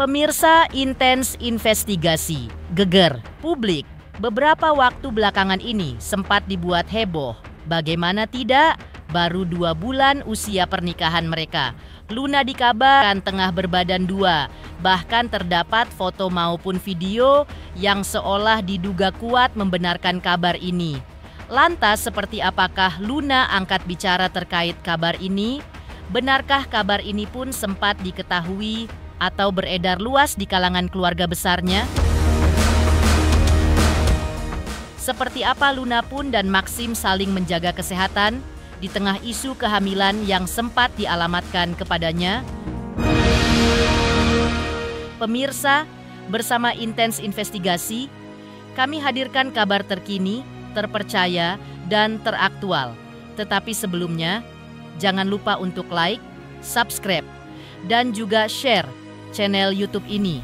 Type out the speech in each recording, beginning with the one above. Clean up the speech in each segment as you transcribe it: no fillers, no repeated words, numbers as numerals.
Pemirsa, intens investigasi, geger, publik. Beberapa waktu belakangan ini sempat dibuat heboh. Bagaimana tidak, baru 2 bulan usia pernikahan mereka. Luna dikabarkan tengah berbadan 2. Bahkan terdapat foto maupun video yang seolah diduga kuat membenarkan kabar ini. Lantas seperti apakah Luna angkat bicara terkait kabar ini? Benarkah kabar ini pun sempat diketahui atau beredar luas di kalangan keluarga besarnya? Seperti apa Luna pun dan Maxim saling menjaga kesehatan di tengah isu kehamilan yang sempat dialamatkan kepadanya? Pemirsa, bersama Intens Investigasi, kami hadirkan kabar terkini, terpercaya, dan teraktual. Tetapi sebelumnya, jangan lupa untuk like, subscribe, dan juga share channel YouTube ini.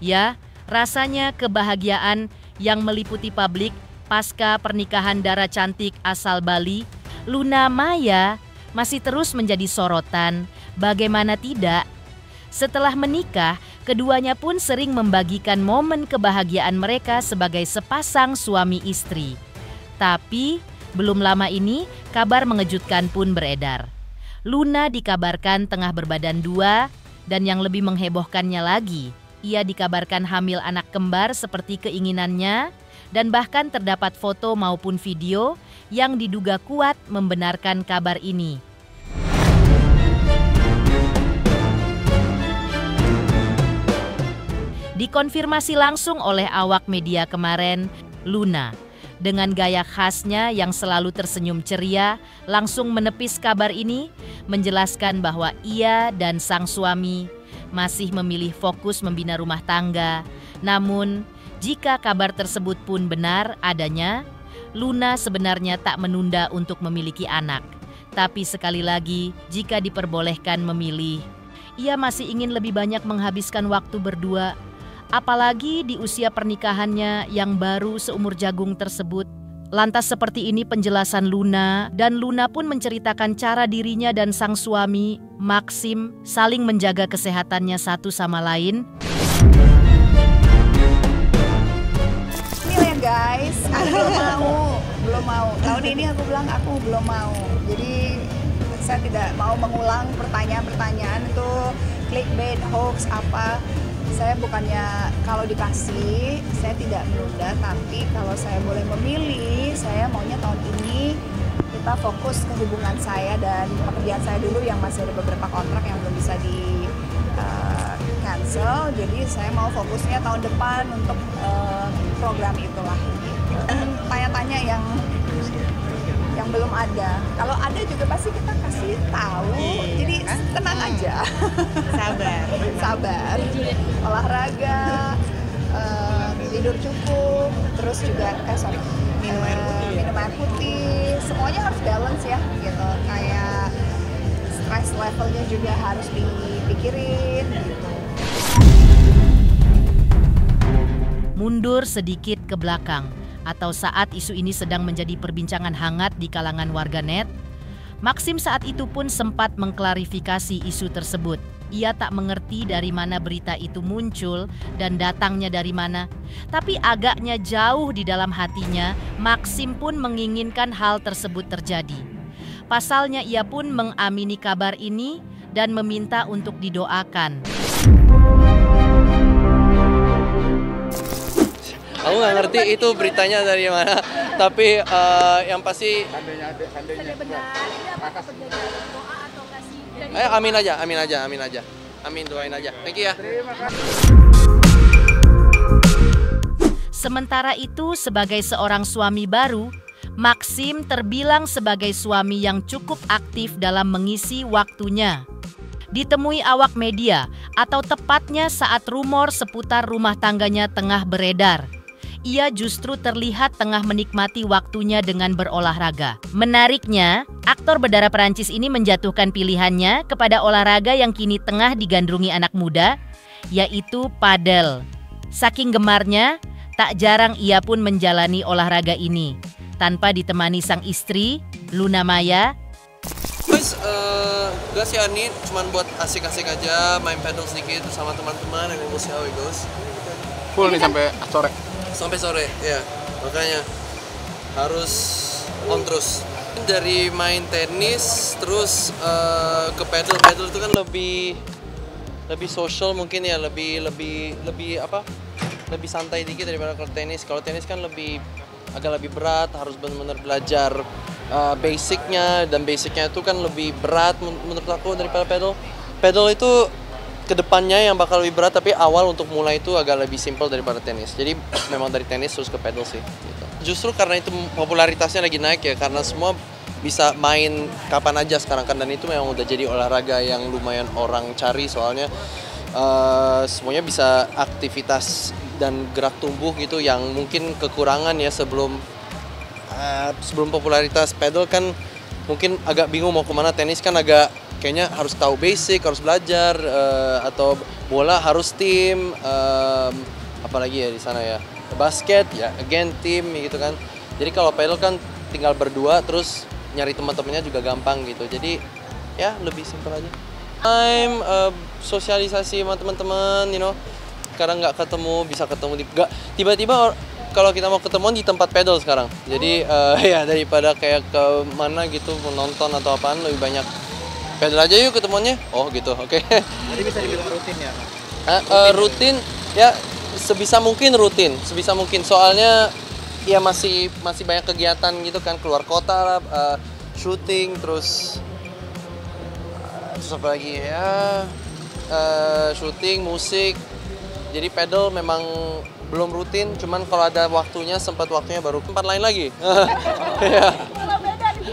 Ya, rasanya kebahagiaan yang meliputi publik pasca pernikahan dara cantik asal Bali, Luna Maya, masih terus menjadi sorotan. Bagaimana tidak? Setelah menikah, keduanya pun sering membagikan momen kebahagiaan mereka sebagai sepasang suami istri. Tapi, belum lama ini kabar mengejutkan pun beredar. Luna dikabarkan tengah berbadan 2 dan yang lebih menghebohkannya lagi, ia dikabarkan hamil anak kembar seperti keinginannya dan bahkan terdapat foto maupun video yang diduga kuat membenarkan kabar ini. Dikonfirmasi langsung oleh awak media kemarin, Luna dengan gaya khasnya yang selalu tersenyum ceria langsung menepis kabar ini, menjelaskan bahwa ia dan sang suami masih memilih fokus membina rumah tangga. Namun, jika kabar tersebut pun benar adanya, Luna sebenarnya tak menunda untuk memiliki anak. Tapi sekali lagi, jika diperbolehkan memilih, ia masih ingin lebih banyak menghabiskan waktu berdua. Apalagi di usia pernikahannya yang baru seumur jagung tersebut. Lantas seperti ini penjelasan Luna, dan Luna pun menceritakan cara dirinya dan sang suami, Maxim, saling menjaga kesehatannya satu sama lain. Ini ya guys, aku belum mau. Tahun ini aku bilang aku belum mau. Jadi saya tidak mau mengulang pertanyaan-pertanyaan itu clickbait, hoax, apa. Saya bukannya kalau dikasih, saya tidak menunda, tapi kalau saya boleh memilih, saya maunya tahun ini kita fokus ke hubungan saya dan pekerjaan saya dulu yang masih ada beberapa kontrak yang belum bisa di cancel. Jadi saya mau fokusnya tahun depan untuk program itulah. Tanya-tanya yang belum ada. Kalau ada juga pasti kita kasih tahu. Jadi tenang aja. Sabar. Olahraga, tidur cukup, terus juga minum air putih. Semuanya harus balance ya, gitu. Kayak stress levelnya juga harus dipikirin. Gitu. Mundur sedikit ke belakang, atau saat isu ini sedang menjadi perbincangan hangat di kalangan warganet, Maxim saat itu pun sempat mengklarifikasi isu tersebut. Ia tak mengerti dari mana berita itu muncul dan datangnya dari mana. Tapi agaknya jauh di dalam hatinya, Maxim pun menginginkan hal tersebut terjadi. Pasalnya ia pun mengamini kabar ini dan meminta untuk didoakan. Aku nggak ngerti itu beritanya dari mana, tapi yang pasti amin aja, doain aja. Thank you ya. Sementara itu, sebagai seorang suami baru, Maxim terbilang sebagai suami yang cukup aktif dalam mengisi waktunya. Ditemui awak media, atau tepatnya saat rumor seputar rumah tangganya tengah beredar. ia justru terlihat tengah menikmati waktunya dengan berolahraga. Menariknya, aktor berdarah Perancis ini menjatuhkan pilihannya kepada olahraga yang kini tengah digandrungi anak muda, yaitu padel. Saking gemarnya, tak jarang ia pun menjalani olahraga ini tanpa ditemani sang istri, Luna Maya. Guys, gak sih Ani, cuman buat asik-asik aja, main pedal sedikit sama teman-teman, and we'll see how it goes. Full nih sampai sore. Sampai sore, ya. Makanya harus on terus. Dari main tenis terus ke pedal itu kan lebih social mungkin ya, lebih santai dikit daripada kalau tenis. Kalau tenis kan agak lebih berat, harus benar-benar belajar basicnya, dan basicnya itu kan lebih berat menurut aku daripada pedal. Pedal itu kedepannya yang bakal lebih berat, tapi awal untuk mulai itu agak lebih simple daripada tenis. Jadi memang dari tenis terus ke pedal sih. Gitu. Justru karena itu popularitasnya lagi naik ya, karena semua bisa main kapan aja sekarang kan, dan itu memang udah jadi olahraga yang lumayan orang cari, soalnya semuanya bisa aktivitas dan gerak tubuh gitu yang mungkin kekurangan ya sebelum popularitas pedal kan mungkin agak bingung mau kemana. Tenis kan agak kayaknya harus tahu basic, harus belajar, atau bola harus tim, apalagi ya di sana ya basket ya again tim gitu kan. Jadi kalau pedal kan tinggal berdua terus nyari teman-temannya juga gampang gitu. Jadi ya lebih simpel aja. Sosialisasi sama teman-teman, Sekarang nggak ketemu, bisa ketemu tiba-tiba kalau kita mau ketemuan di tempat pedal sekarang. Jadi ya daripada kayak ke mana gitu menonton atau apaan, lebih banyak pedal aja yuk ketemuannya. Oh gitu, oke. Jadi bisa dibilang rutin ya? Rutin ya, sebisa mungkin rutin. Soalnya ya masih banyak kegiatan gitu kan, keluar kota lah, syuting, terus apa lagi ya, syuting, musik. Jadi pedal memang belum rutin, cuman kalau ada waktunya, sempat waktunya baru tempat lain lagi.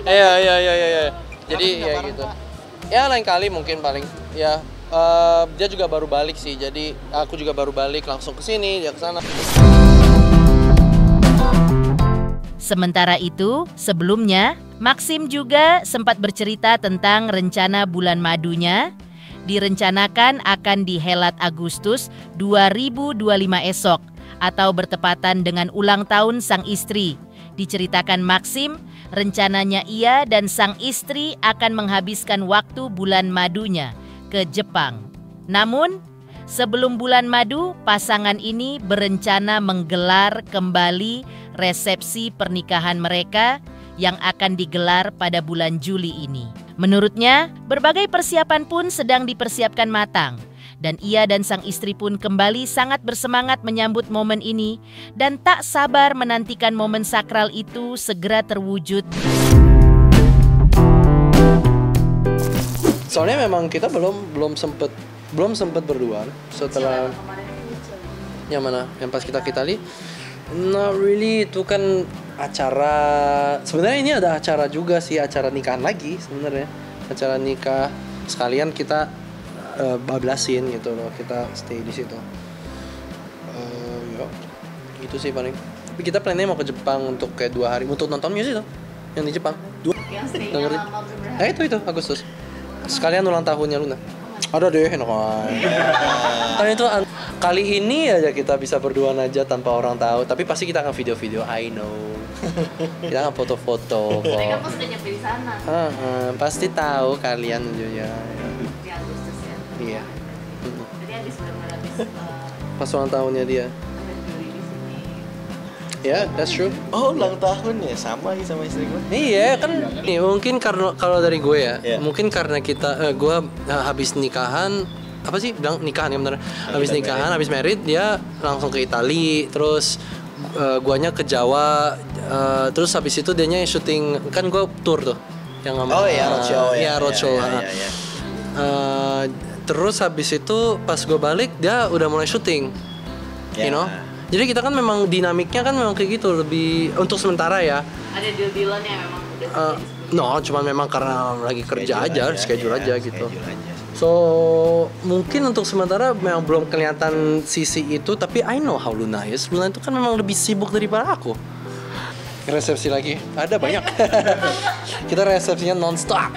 Iya. Jadi ya gitu. Ya lain kali mungkin paling ya. Dia juga baru balik sih, jadi aku juga baru balik langsung ke sini, dia ke sana. Sementara itu, sebelumnya Maxim juga sempat bercerita tentang rencana bulan madunya. Direncanakan akan dihelat Agustus 2025 esok atau bertepatan dengan ulang tahun sang istri. Diceritakan Maxim, rencananya ia dan sang istri akan menghabiskan waktu bulan madunya ke Jepang. Namun, sebelum bulan madu, pasangan ini berencana menggelar kembali resepsi pernikahan mereka yang akan digelar pada bulan Juli ini. Menurutnya, berbagai persiapan pun sedang dipersiapkan matang. Dan ia dan sang istri pun kembali sangat bersemangat menyambut momen ini dan tak sabar menantikan momen sakral itu segera terwujud. Soalnya memang kita belum sempet berdua setelah yang mana, yang pas kita lihat. Not really, itu kan acara. Sebenarnya ini ada acara juga sih, acara nikahan lagi sebenarnya. Acara nikah sekalian kita bablasin gitu loh, kita stay di situ. Ya, gitu sih paling. Tapi kita plannya mau ke Jepang untuk kayak 2 hari untuk nonton musik tuh, yang di Jepang. Yang stay-nya lama berapa? Itu Agustus. Sekalian ulang tahunnya Luna. Ada deh, enak aja. Kan itu kali ini aja kita bisa berduaan aja tanpa orang tahu. Tapi pasti kita akan video-video, I know. Kita akan foto-foto kok. Mereka pas udah nyampe di sana. Pasti tahu kalian juga. Di Agustus ya. Iya. Jadi habis benar-benar habis Pas ulang tahunnya dia. ada Juli di sini. Ya, yeah, that's true. Oh, ulang tahun ya, sama sama istri gue. Iya kan, nih mungkin karena kalau dari gue ya, Yeah. mungkin karena kita, gue habis nikahan, apa sih bilang nikahan ya bener? Habis nikahan, habis married dia langsung ke Itali, terus guanya ke Jawa, terus habis itu dianya syuting, kan gue tour tuh, yang Oh ya, roadshow ya. Iya roadshow. Ya. Terus habis itu pas gue balik dia udah mulai syuting, Ya. you know. Jadi kita kan memang dinamiknya kan memang kayak gitu, lebih untuk sementara ya. Ada deal-dealan yang memang udah terjadi sebelumnya. Cuman memang karena lagi kerja aja, schedule aja gitu. So mungkin untuk sementara memang belum kelihatan sisi itu, tapi I know how Luna is. Luna itu kan memang lebih sibuk daripada aku. Resepsi lagi, ada banyak. Kita resepsinya non-stop.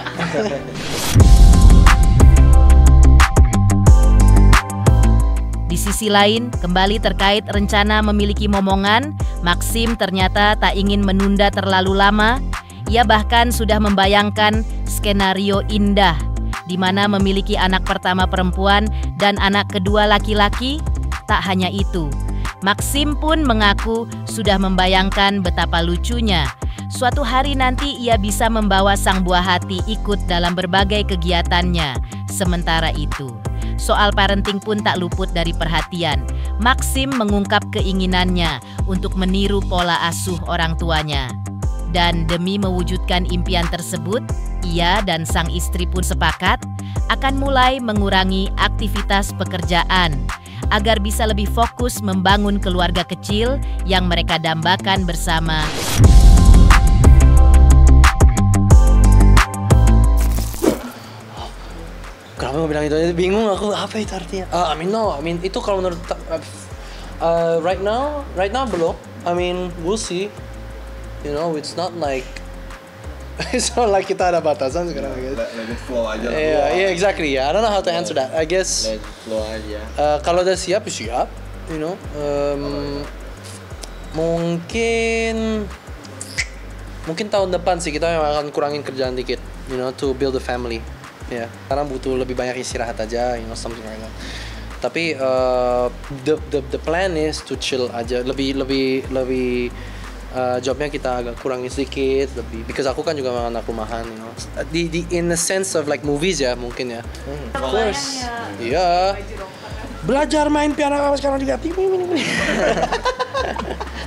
Di sisi lain, kembali terkait rencana memiliki momongan, Maxim ternyata tak ingin menunda terlalu lama. Ia bahkan sudah membayangkan skenario indah, di mana memiliki anak pertama perempuan dan anak kedua laki-laki. Tak hanya itu, Maxim pun mengaku sudah membayangkan betapa lucunya suatu hari nanti ia bisa membawa sang buah hati ikut dalam berbagai kegiatannya. Sementara itu, soal parenting pun tak luput dari perhatian. Maxim mengungkap keinginannya untuk meniru pola asuh orang tuanya. Dan demi mewujudkan impian tersebut, ia dan sang istri pun sepakat akan mulai mengurangi aktivitas pekerjaan agar bisa lebih fokus membangun keluarga kecil yang mereka dambakan bersama. Kenapa gue bilang itu? Bingung aku, apa itu artinya? I mean itu kalau menurut right now belum. I mean we'll see. You know, it's not like kita ada batasan sekarang. Let it flow aja. Yeah, exactly. Yeah, I don't know how to answer that. I guess Let it flow aja. Kalau udah siap, siap. You know, mungkin tahun depan sih kita akan kurangin kerjaan dikit. You know, to build a family. Ya, karena butuh lebih banyak istirahat aja, you know, something like that. Tapi the plan is to chill aja, lebih jobnya kita agak kurangin sedikit, lebih because aku kan juga anak rumahan, you know. In the sense of like movies ya mungkin ya. Of course. Iya. Belajar main piano sekarang juga.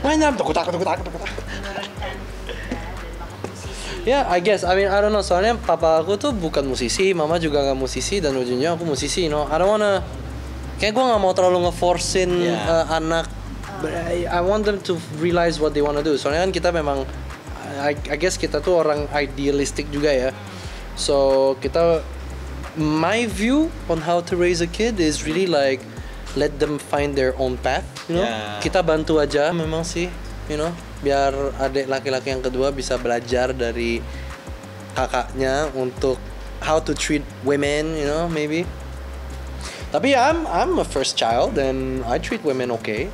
Main jam tukuk. Ya, I guess. I mean, I don't know. Soalnya papa aku tuh bukan musisi, mama juga nggak musisi, dan ujungnya aku musisi. You know, I don't wanna. Kayak gue nggak mau terlalu ngeforcein anak. But I want them to realize what they wanna do. Soalnya kan kita memang, I guess kita tuh orang idealistik juga ya. So my view on how to raise a kid is really like let them find their own path. You know, kita bantu aja. Memang sih, you know. Biar adik laki-laki yang kedua bisa belajar dari kakaknya untuk how to treat women, you know, maybe. Tapi I'm a first child and I treat women okay.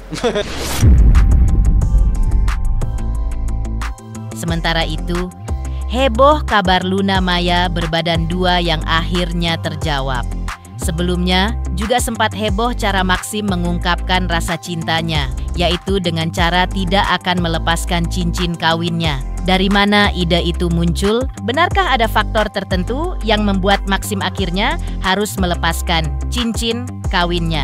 Sementara itu, heboh kabar Luna Maya berbadan 2 yang akhirnya terjawab. Sebelumnya, juga sempat heboh cara Maxim mengungkapkan rasa cintanya, yaitu dengan cara tidak akan melepaskan cincin kawinnya. Dari mana ide itu muncul? Benarkah ada faktor tertentu yang membuat Maxim akhirnya harus melepaskan cincin kawinnya?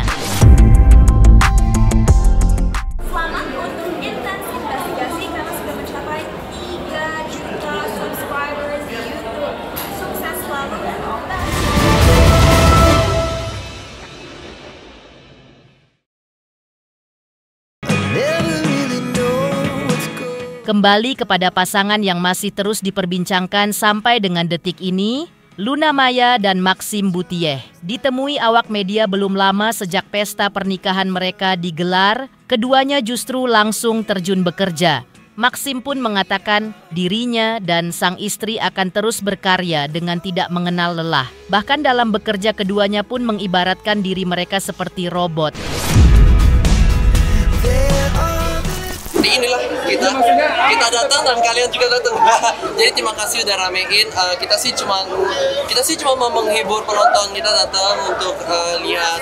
Selamat untuk Intens Investigasi karena sudah mencapai 3 juta subscribers di YouTube. Sukses selalu dan all the best. Kembali kepada pasangan yang masih terus diperbincangkan sampai dengan detik ini, Luna Maya dan Maxim Butieh. Ditemui awak media belum lama sejak pesta pernikahan mereka digelar, keduanya justru langsung terjun bekerja. Maxim pun mengatakan dirinya dan sang istri akan terus berkarya dengan tidak mengenal lelah. Bahkan dalam bekerja keduanya pun mengibaratkan diri mereka seperti robot. Jadi inilah kita datang dan kalian juga datang. Jadi terima kasih udah ramein. Kita sih cuma mau menghibur penonton. Kita datang untuk lihat.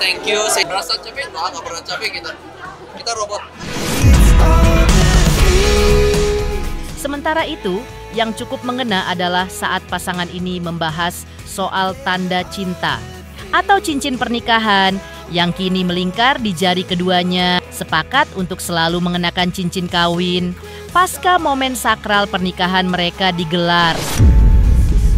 Thank you. Saya merasa capek, nggak pernah capek kita robot. Sementara itu, yang cukup mengena adalah saat pasangan ini membahas soal tanda cinta atau cincin pernikahan yang kini melingkar di jari keduanya, sepakat untuk selalu mengenakan cincin kawin pasca momen sakral pernikahan mereka digelar.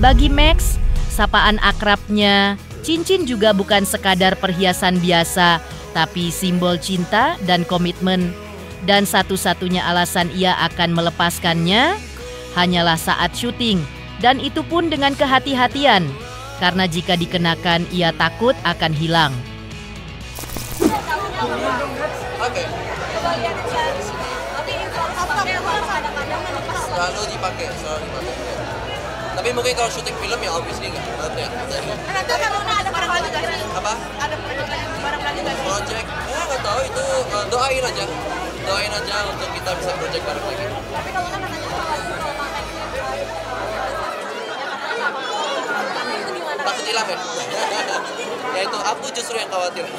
Bagi Max, sapaan akrabnya, cincin juga bukan sekadar perhiasan biasa, tapi simbol cinta dan komitmen. Dan satu-satunya alasan ia akan melepaskannya hanyalah saat syuting, dan itu pun dengan kehati-hatian. karena jika dikenakan ia takut akan hilang. Oke. Selalu dipakai. Tapi mungkin kalau syuting film ya obviously nggak. Ya. Nanti kalau ada barang lagi nggak sih? Apa? Ada barang lagi nggak sih? Project? Nggak tahu itu doain aja. Doain aja untuk kita bisa project bareng lagi. Tapi kalau kan katanya kalau makan itu gimana? Takut hilang ya? Ya itu aku justru yang khawatir.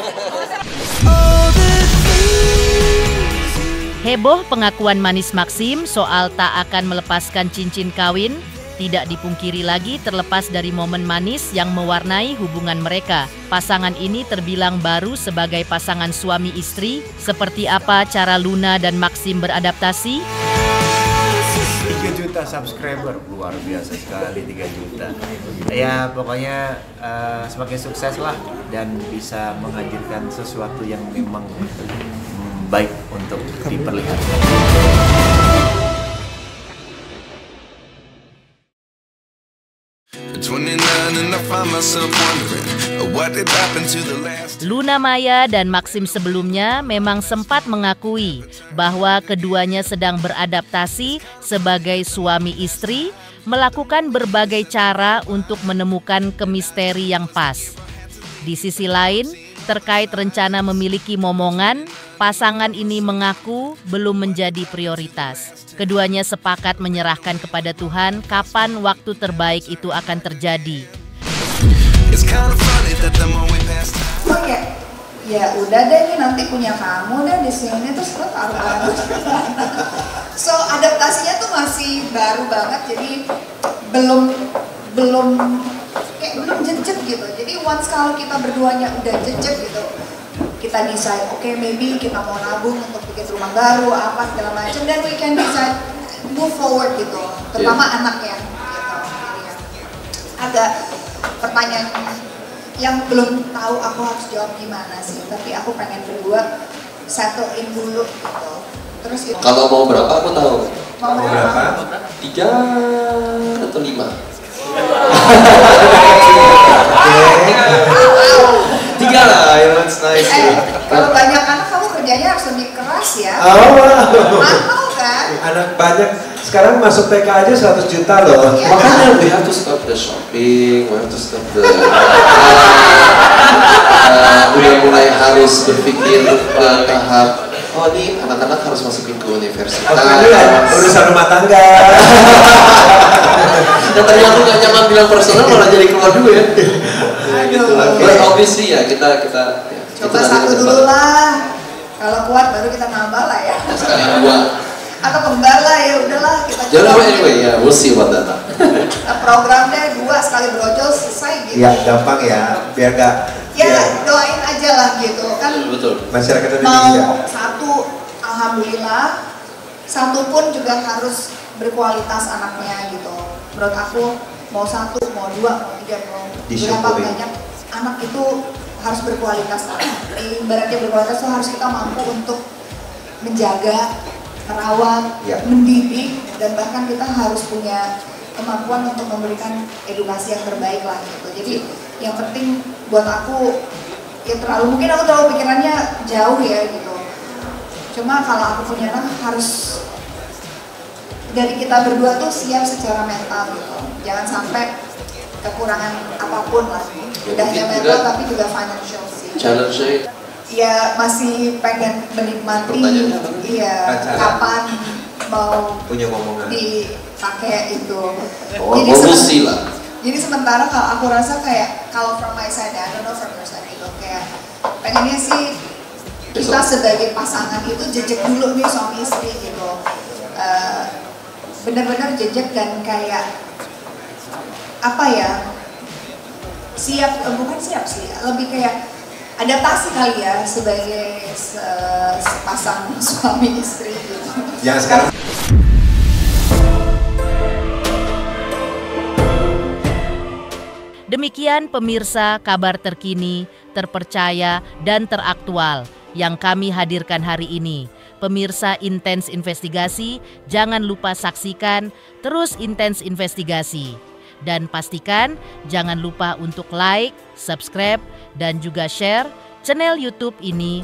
Heboh pengakuan manis Maxim soal tak akan melepaskan cincin kawin tidak dipungkiri lagi terlepas dari momen manis yang mewarnai hubungan mereka. Pasangan ini terbilang baru sebagai pasangan suami istri. Seperti apa cara Luna dan Maxim beradaptasi? 3 juta subscriber, luar biasa sekali 3 juta. Ya pokoknya semakin sukses lah dan bisa menghadirkan sesuatu yang memang baik untuk diperlihatkan. Luna Maya dan Maxim sebelumnya memang sempat mengakui bahwa keduanya sedang beradaptasi sebagai suami istri, melakukan berbagai cara untuk menemukan kemisteri yang pas. Di sisi lain, terkait rencana memiliki momongan, pasangan ini mengaku belum menjadi prioritas. Keduanya sepakat menyerahkan kepada Tuhan kapan waktu terbaik itu akan terjadi. Oke, ya udah deh ini nanti punya kamu deh di sini terus lo taruh banget. So adaptasinya tuh masih baru banget, jadi belum jejak gitu. Jadi once kalau kita berduanya udah jejak gitu, kita decide, oke, maybe kita mau nabung untuk bikin rumah baru apa segala macam, dan we can decide move forward gitu, terutama anaknya gitu. Jadi, ada pertanyaan yang belum tahu aku harus jawab gimana sih, tapi aku pengen berdua settle in dulu gitu. Terus itu. Kalau mau berapa aku tahu. Mau berapa? 3 atau 5? 3 lah, it's nice. Kalau banyak anak kamu kerjanya harus lebih keras ya. Mahal kan? Anak banyak. Sekarang masuk TK aja 100 juta loh. Ya, Makanya we have to stop the shopping, we have to stop the udah mulai harus berpikir tahap oh ini anak-anak harus masukin ke universitas. Urusan rumah tangga. Dan tadi aku gak nyaman bilang personal malah jadi keluar dulu ya. Gitu lah. But obviously ya kita coba satu dulu lah. Kalau kuat baru kita nambah lah ya. Sekali 2. Atau kembar lah, ya udahlah kita Jangan lupa anyway ya, we'll see what that. Programnya 2 sekali brojol selesai gitu. Ya gampang ya, biar gak. Ya doain aja lah gitu kan. Betul. Masyarakat Indonesia. Mau 1, alhamdulillah. 1 pun juga harus berkualitas anaknya gitu. Menurut aku mau 1, mau 2, mau 3, mau berapa banyak anak itu harus berkualitas. Ibaratnya berkualitas itu harus kita mampu untuk menjaga, merawat, mendidik, dan bahkan kita harus punya kemampuan untuk memberikan edukasi yang terbaik lah gitu. Jadi yang penting buat aku ya mungkin aku terlalu pikirannya jauh ya gitu. Cuma kalau aku punya anak harus dari kita berdua tuh siap secara mental gitu. Jangan sampai kekurangan apapun lah. Tidak hanya mental tapi juga financial sih. Challenge Ya masih pengen menikmati, iya kapan mau punya momongan dipakai itu. Jadi sementara kalau aku rasa kayak kalau from my side, I don't know from your side gitu, kayak pengennya sih kita sebagai pasangan itu jejak dulu nih suami istri gitu, benar-benar jejak dan kayak apa ya, bukan siap sih, lebih kayak adaptasi kali ya sebagai sepasang suami istri gitu. Yang sekarang Demikian pemirsa kabar terkini, terpercaya, dan teraktual yang kami hadirkan hari ini. Pemirsa Intens Investigasi, jangan lupa saksikan terus Intens Investigasi. Dan pastikan jangan lupa untuk like, subscribe, dan juga share channel YouTube ini